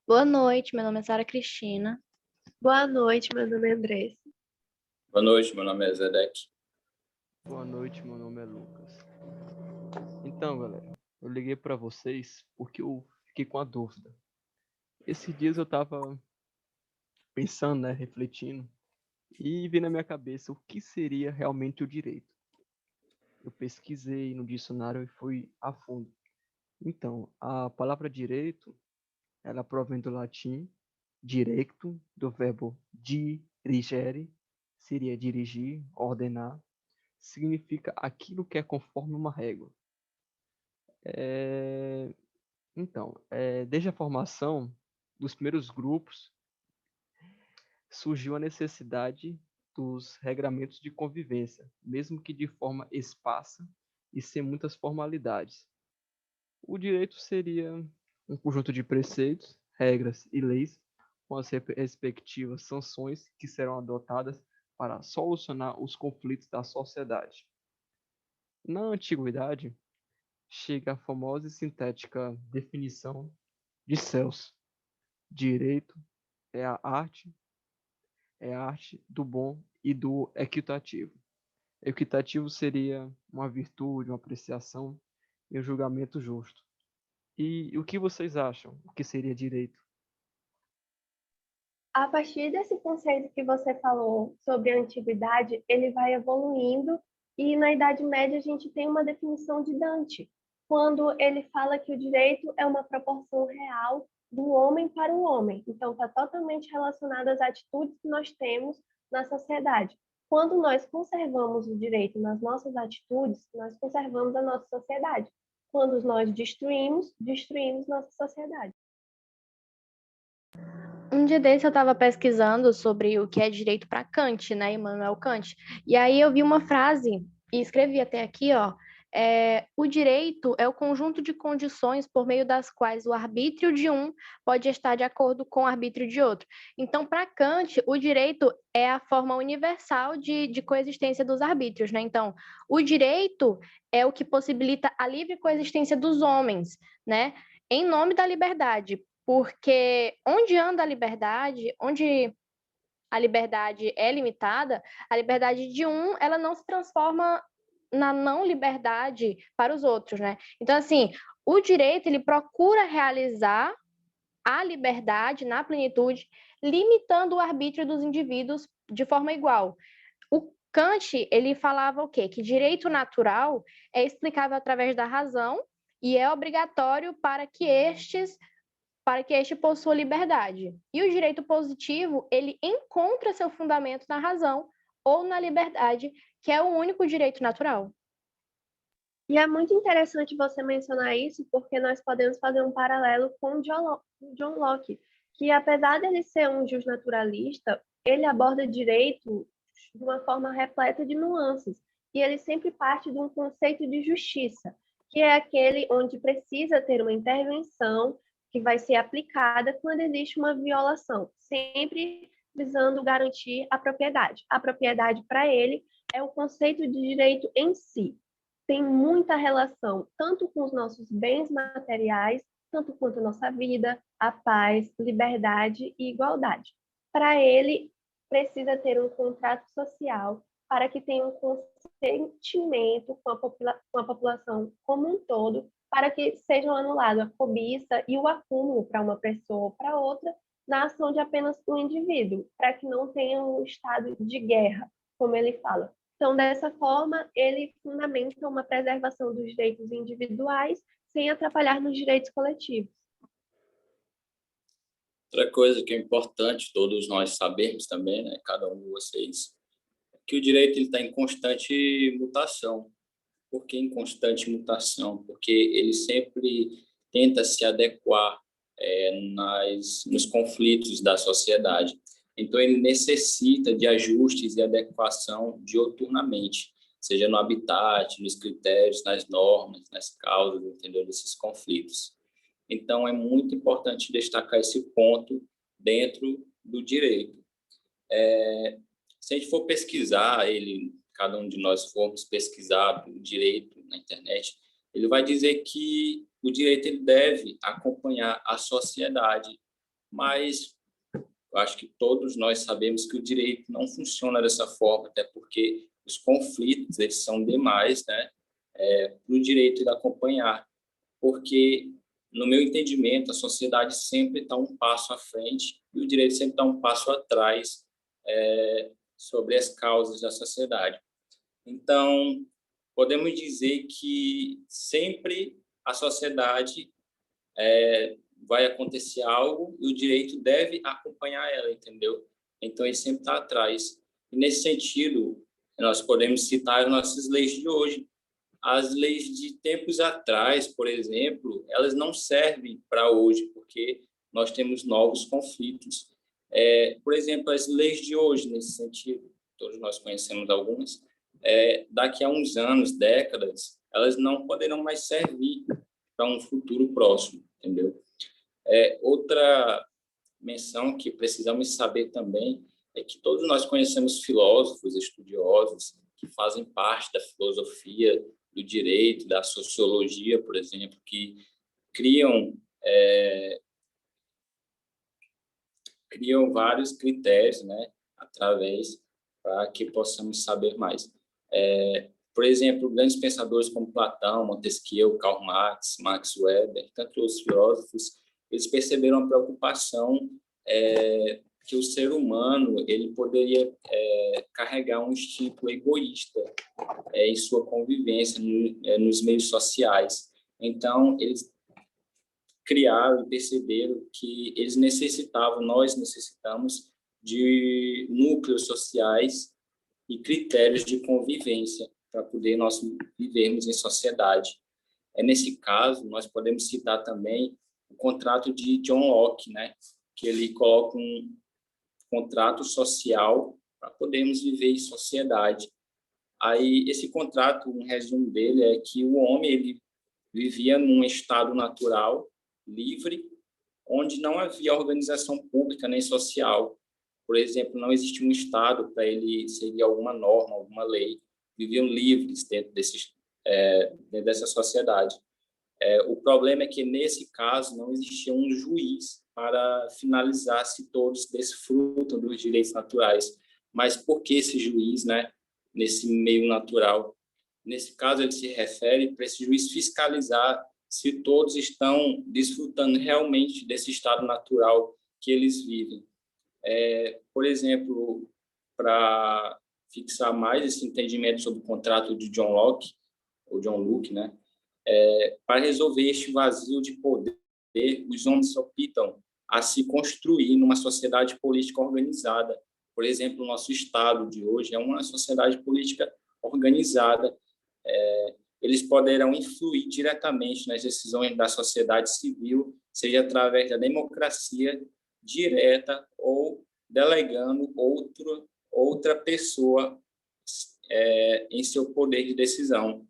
Boa noite, meu nome é Sara Cristina. Boa noite, meu nome é Andressa. Boa noite, meu nome é Zedek. Boa noite, meu nome é Lucas. Então, galera, eu liguei para vocês porque eu fiquei com a dúvida. Esses dias eu tava pensando, né, refletindo, e vi na minha cabeça o que seria realmente o direito. Eu pesquisei no dicionário e fui a fundo. Então, a palavra direito, ela provém do latim directo, do verbo dirigere, seria dirigir, ordenar, significa aquilo que é conforme uma régua. É, desde a formação dos primeiros grupos, surgiu a necessidade dos regramentos de convivência, mesmo que de forma esparsa e sem muitas formalidades. O direito seria um conjunto de preceitos, regras e leis, com as respectivas sanções que serão adotadas para solucionar os conflitos da sociedade. Na antiguidade, chega a famosa e sintética definição de Celso: direito é a arte do bom e do equitativo. Equitativo seria uma virtude, uma apreciação e um julgamento justo. E o que vocês acham? O que seria direito? A partir desse conceito que você falou sobre a antiguidade, ele vai evoluindo e na Idade Média a gente tem uma definição de Dante, quando ele fala que o direito é uma proporção real do homem para o homem. Então, está totalmente relacionado às atitudes que nós temos na sociedade. Quando nós conservamos o direito nas nossas atitudes, nós conservamos a nossa sociedade. Quando nós destruímos nossa sociedade. Um dia desse eu estava pesquisando sobre o que é direito para Kant, né, Immanuel Kant. E aí eu vi uma frase, e escrevi até aqui, ó, o direito é o conjunto de condições por meio das quais o arbítrio de um pode estar de acordo com o arbítrio de outro. Então, para Kant, o direito é a forma universal de coexistência dos arbítrios, né? Então, o direito é o que possibilita a livre coexistência dos homens, né? Em nome da liberdade, porque onde anda a liberdade, onde a liberdade é limitada, a liberdade de um, ela não se transforma na não liberdade para os outros, né? Então, assim, o direito, ele procura realizar a liberdade na plenitude, limitando o arbítrio dos indivíduos de forma igual. O Kant, ele falava o quê? Que direito natural é explicável através da razão e é obrigatório para que este possua liberdade. E o direito positivo, ele encontra seu fundamento na razão ou na liberdade, que é o único direito natural. E é muito interessante você mencionar isso, porque nós podemos fazer um paralelo com John Locke, que apesar de ele ser um justnaturalista, ele aborda direito de uma forma repleta de nuances, e ele sempre parte de um conceito de justiça, que é aquele onde precisa ter uma intervenção que vai ser aplicada quando existe uma violação, sempre visando garantir a propriedade. A propriedade, para ele, é o conceito de direito em si. Tem muita relação tanto com os nossos bens materiais, tanto quanto a nossa vida, a paz, liberdade e igualdade. Para ele, precisa ter um contrato social para que tenha um consentimento com a população como um todo, para que sejam anulados a cobiça e o acúmulo para uma pessoa ou para outra na ação de apenas um indivíduo, para que não tenha um estado de guerra, como ele fala. Então, dessa forma, ele fundamenta uma preservação dos direitos individuais sem atrapalhar nos direitos coletivos. Outra coisa que é importante todos nós sabermos também, né, cada um de vocês, é que o direito está em constante mutação. Por que em constante mutação? Porque ele sempre tenta se adequar nos conflitos da sociedade. Então, ele necessita de ajustes e adequação dioturnamente, seja no habitat, nos critérios, nas normas, nas causas, entendeu, desses conflitos. Então, é muito importante destacar esse ponto dentro do direito. Se a gente for pesquisar cada um de nós formos pesquisar o direito na internet, ele vai dizer que o direito ele deve acompanhar a sociedade mas eu acho que todos nós sabemos que o direito não funciona dessa forma, até porque os conflitos eles são demais, né, para o direito de acompanhar, porque, no meu entendimento, a sociedade sempre está um passo à frente e o direito sempre está um passo atrás sobre as causas da sociedade. Então, podemos dizer que sempre a sociedade vai acontecer algo e o direito deve acompanhar ela, entendeu? Então, ele sempre está atrás. E, nesse sentido, nós podemos citar as nossas leis de hoje. As leis de tempos atrás, por exemplo, elas não servem para hoje, porque nós temos novos conflitos. Por exemplo, as leis de hoje, nesse sentido, todos nós conhecemos algumas, daqui a uns anos, décadas, elas não poderão mais servir para um futuro próximo, entendeu? Outra menção que precisamos saber também é que todos nós conhecemos filósofos, estudiosos, que fazem parte da filosofia, do direito, da sociologia, por exemplo, que criam vários critérios, né, através para que possamos saber mais. Por exemplo, grandes pensadores como Platão, Montesquieu, Karl Marx, Max Weber, tanto os filósofos, eles perceberam a preocupação que o ser humano ele poderia carregar um instinto egoísta em sua convivência nos meios sociais. Então, eles criaram e perceberam que nós necessitamos de núcleos sociais e critérios de convivência para poder nós vivermos em sociedade. Nesse caso, nós podemos citar também o contrato de John Locke, né, que ele coloca um contrato social para podermos viver em sociedade. Aí, esse contrato, um resumo dele, é que o homem ele vivia num estado natural, livre, onde não havia organização pública nem social. Por exemplo, não existia um Estado para ele seguir alguma norma, alguma lei. Viviam livres dentro dessa sociedade. O problema é que, nesse caso, não existia um juiz para finalizar se todos desfrutam dos direitos naturais. Mas por que esse juiz, né, nesse meio natural? Nesse caso, ele se refere para esse juiz fiscalizar se todos estão desfrutando realmente desse estado natural que eles vivem. Por exemplo, para fixar mais esse entendimento sobre o contrato de John Locke, ou John Locke, né? Para resolver este vazio de poder, os homens optam a se construir numa sociedade política organizada. Por exemplo, o nosso Estado de hoje é uma sociedade política organizada. Eles poderão influir diretamente nas decisões da sociedade civil, seja através da democracia direta ou delegando outra pessoa em seu poder de decisão.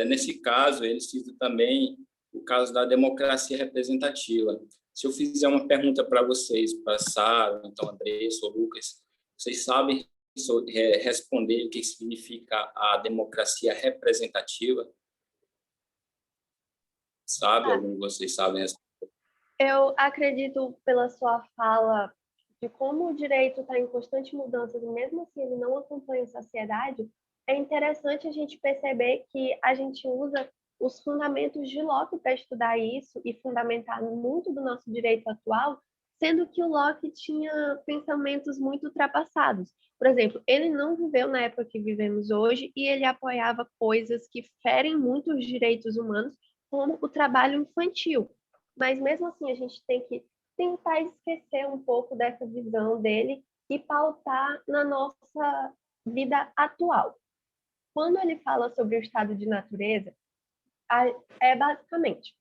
Nesse caso, ele cita também o caso da democracia representativa. Se eu fizer uma pergunta para vocês, para Sara, então Andressa ou Lucas, vocês sabem responder o que significa a democracia representativa? Sabe? Algum de vocês sabem responder? Eu acredito, pela sua fala, de como o direito está em constante mudança, e mesmo assim ele não acompanha a sociedade, é interessante a gente perceber que a gente usa os fundamentos de Locke para estudar isso e fundamentar muito do nosso direito atual, sendo que o Locke tinha pensamentos muito ultrapassados. Por exemplo, ele não viveu na época que vivemos hoje e ele apoiava coisas que ferem muito os direitos humanos, como o trabalho infantil. Mas mesmo assim, a gente tem que tentar esquecer um pouco dessa visão dele e pautar na nossa vida atual. Quando ele fala sobre o estado de natureza, é basicamente,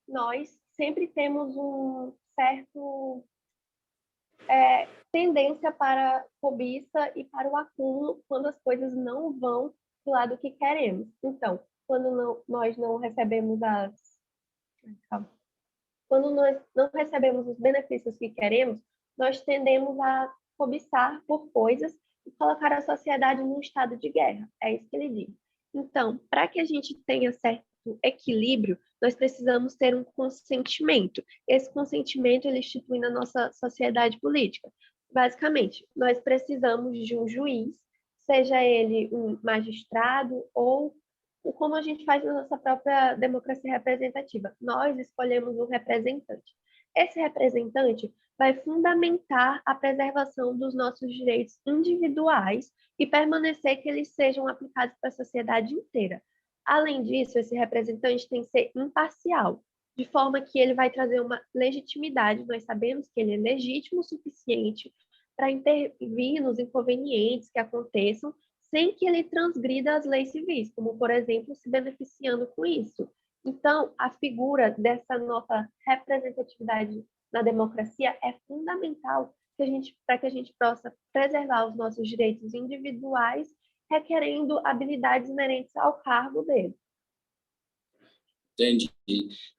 nós sempre temos um certo tendência para cobiça e para o acúmulo quando as coisas não vão do lado que queremos. Então, quando nós não recebemos quando nós não recebemos os benefícios que queremos, nós tendemos a cobiçar por coisas e colocar a sociedade num estado de guerra. É isso que ele diz. Então, para que a gente tenha certo equilíbrio, nós precisamos ter um consentimento. Esse consentimento ele institui na nossa sociedade política. Basicamente, nós precisamos de um juiz, seja ele um magistrado ou como a gente faz na nossa própria democracia representativa. Nós escolhemos um representante. Esse representante vai fundamentar a preservação dos nossos direitos individuais e permanecer que eles sejam aplicados para a sociedade inteira. Além disso, esse representante tem que ser imparcial, de forma que ele vai trazer uma legitimidade. Nós sabemos que ele é legítimo o suficiente para intervir nos inconvenientes que aconteçam, sem que ele transgrida as leis civis, como, por exemplo, se beneficiando com isso. Então, a figura dessa nossa representatividade na democracia é fundamental para que a gente possa preservar os nossos direitos individuais, requerendo habilidades inerentes ao cargo dele. Entendi.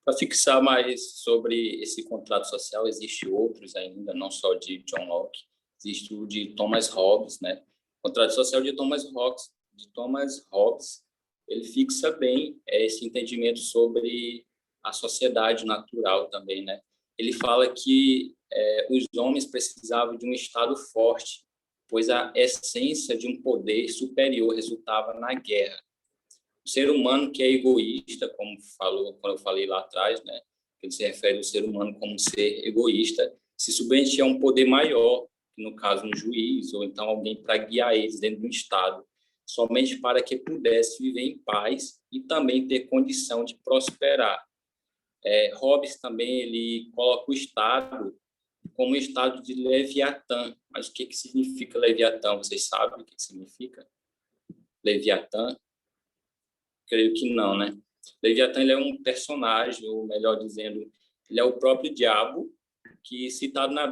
Para fixar mais sobre esse contrato social, existem outros ainda, não só de John Locke, existe o de Thomas Hobbes, né? O contrato social de Thomas Hobbes, ele fixa bem esse entendimento sobre a sociedade natural também, né? Ele fala que os homens precisavam de um Estado forte, pois a essência de um poder superior resultava na guerra. O ser humano que é egoísta, como quando eu falei lá atrás, né? Ele se refere ao ser humano como um ser egoísta, se submetia a um poder maior, no caso um juiz, ou então alguém para guiar eles dentro de um Estado, somente para que pudesse viver em paz e também ter condição de prosperar. Hobbes também ele coloca o Estado como um estado de Leviatã. Mas o que significa Leviatã? Vocês sabem o que significa Leviatã? Creio que não, né? Leviatã ele é um personagem, ou melhor dizendo, ele é o próprio diabo, que é citado na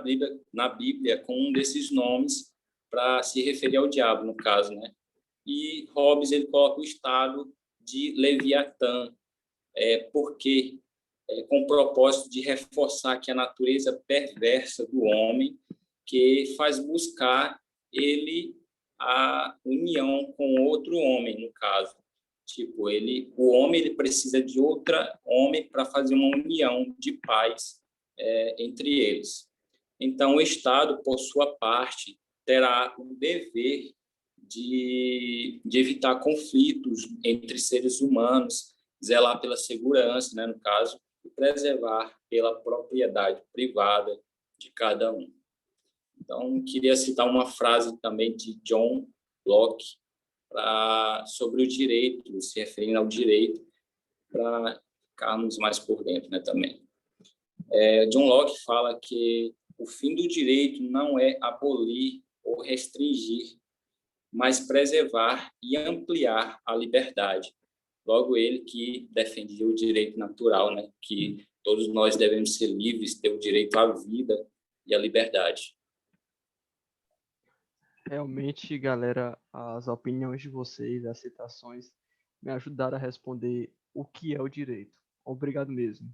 Bíblia com um desses nomes para se referir ao diabo, no caso, né? E Hobbes ele coloca o estado de Leviatã, porque com o propósito de reforçar que a natureza perversa do homem que faz buscar ele a união com outro homem, no caso. Tipo, o homem ele precisa de outro homem para fazer uma união de paz entre eles. Então, o Estado, por sua parte, terá o dever de evitar conflitos entre seres humanos, zelar pela segurança, né, no caso, e preservar pela propriedade privada de cada um. Então, queria citar uma frase também de John Locke sobre o direito, se referindo ao direito, para ficarmos mais por dentro, né, também. John Locke fala que o fim do direito não é abolir ou restringir, mas preservar e ampliar a liberdade. Logo, ele que defendia o direito natural, né, que todos nós devemos ser livres, ter o direito à vida e à liberdade. Realmente, galera, as opiniões de vocês, as citações, me ajudaram a responder o que é o direito. Obrigado mesmo.